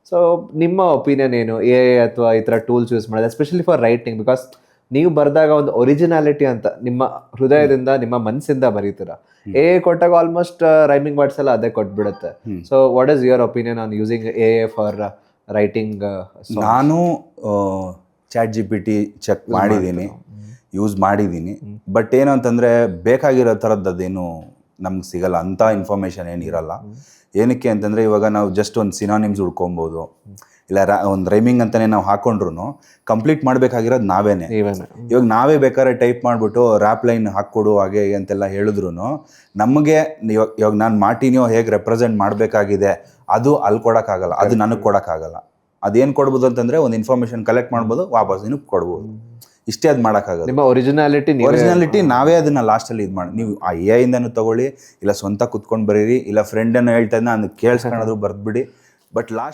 So ನಿಮ್ಮ opinion ಏನು A ಅಥವಾ ಈ ಥರ ಟೂಲ್ಸ್ ಯೂಸ್ ಮಾಡೋದು ಎಸ್ಪೆಷಲಿ ಫಾರ್ ರೈಟಿಂಗ್? ಬಿಕಾಸ್ ನೀವು ಬರೆದಾಗ ಒಂದು ಒರಿಜಿನಾಲಿಟಿ ಅಂತ ನಿಮ್ಮ ಹೃದಯದಿಂದ ನಿಮ್ಮ ಮನಸ್ಸಿಂದ ಬರೀತೀರ. ಎ ಕೊಟ್ಟಾಗ ಆಲ್ಮೋಸ್ಟ್ ರೈಮಿಂಗ್ ವರ್ಡ್ಸ್ ಎಲ್ಲ ಅದೇ ಕೊಟ್ಬಿಡುತ್ತೆ. So what is your opinion on using A for writing? ನಾನು ChatGPT check ಮಾಡಿದ್ದೀನಿ, ಯೂಸ್ ಮಾಡಿದ್ದೀನಿ. ಬಟ್ ಏನು ಅಂತಂದರೆ ಬೇಕಾಗಿರೋ ಥರದ್ದೇನು ನಮ್ಗೆ ಸಿಗಲ್ಲ, ಅಂಥ ಇನ್ಫಾರ್ಮೇಷನ್ ಏನಿರಲ್ಲ. ಏನಕ್ಕೆ ಅಂತಂದರೆ ಇವಾಗ ನಾವು ಜಸ್ಟ್ ಒಂದು ಸಿನಾನಿಮ್ಸ್ ಹುಡ್ಕೊಬೋದು, ಇಲ್ಲ ಒಂದು ರೈಮಿಂಗ್ ಅಂತಲೇ ನಾವು ಹಾಕ್ಕೊಂಡ್ರು ಕಂಪ್ಲೀಟ್ ಮಾಡಬೇಕಾಗಿರೋದು ನಾವೇನೆ. ಇವಾಗ ನಾವೇ ಬೇಕಾದ್ರೆ ಟೈಪ್ ಮಾಡಿಬಿಟ್ಟು ರ್ಯಾಪ್ ಲೈನ್ ಹಾಕ್ಕೊಡು ಹಾಗೆ ಅಂತೆಲ್ಲ ಹೇಳಿದ್ರು ನಮಗೆ ಇವಾಗ ನಾನು ಮಾರ್ಟಿನಿಯೋ ಹೇಗೆ ರೆಪ್ರೆಸೆಂಟ್ ಮಾಡಬೇಕಾಗಿದೆ ಅದು ಅಲ್ಲಿ ಕೊಡೋಕ್ಕಾಗಲ್ಲ, ಅದು ನನಗೆ ಕೊಡೋಕ್ಕಾಗಲ್ಲ. ಅದೇನು ಕೊಡ್ಬೋದು ಅಂತಂದರೆ ಒಂದು ಇನ್ಫಾರ್ಮೇಷನ್ ಕಲೆಕ್ಟ್ ಮಾಡ್ಬೋದು, ವಾಪಸ್ ನಿನಗೆ ಕೊಡ್ಬೋದು, ಇಷ್ಟೇ. ಅದು ಮಾಡೋಕ್ಕಾಗಲ್ಲ. ನಿಮ್ಮ ಒರಿಜಿನಾಲಿಟಿ ನಾವೇ ಅದನ್ನು ಲಾಸ್ಟಲ್ಲಿ ಇದು ಮಾಡಿ, ನೀವು ಆ ಎ ಇಂದನೂ ತೊಗೊಳ್ಳಿ, ಇಲ್ಲ ಸ್ವಂತ ಕುತ್ಕೊಂಡು ಬರೀರಿ, ಇಲ್ಲ ಫ್ರೆಂಡನ್ನು ಹೇಳ್ತಾ ಇದ್ನ ಅದನ್ನು ಕೇಳಿಸ್ಕೊಂಡ್ರು ಬರೆದ್ಬಿಡಿ. But last